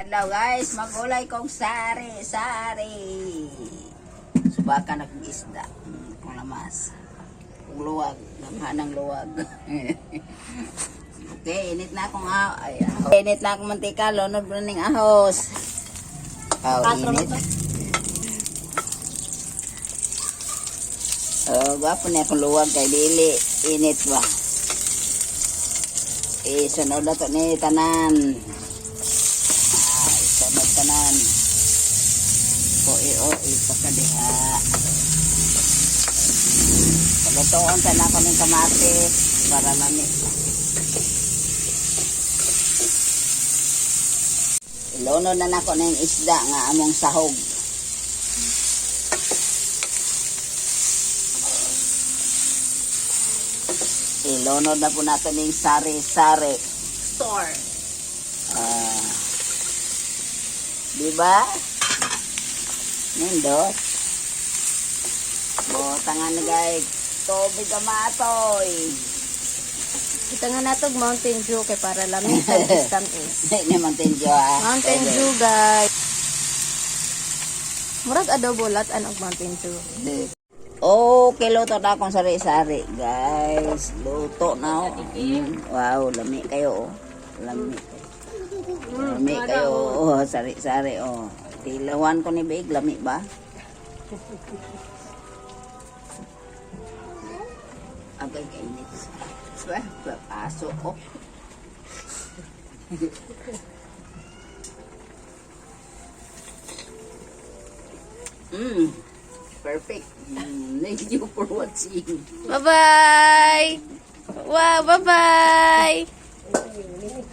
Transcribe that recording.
Hello guys, magulay kong sari-sari. Subakan akong isda. Kung lamas. Kung luwag. Lamhanang luwag. Okay, init na akong init na akong mantika. Lunod mo ng ahos. Init. Gwapo na akong luwag kay dili. Init ba? Sunod na to ni tanan. Sunod tanan. Pagkadiha. Pagkatuon sa na kaming kamatis para lamig. Ilunod na nako ng isda nga among sahog. Ilunod na po nato ng sari-sari. Store. Diba? Nindot. Botangan na guys. Tubig kamatoy. Kita nga natog Mountain Dew kay para lamig ang distant is. Ini Mountain Dew Mountain Dew guys. Murag adobo lat anog Mountain Dew. Okay, luto na akong sari-sari guys. Luto na oh. Wow, lami kayo oh. Lami. Lami kayo oh. Sari-sari oh. Tilawan ko ni Big, lami ba? Agay kainit. Paso ko. Perfect. Thank you for watching. Bye-bye! Wow, bye-bye!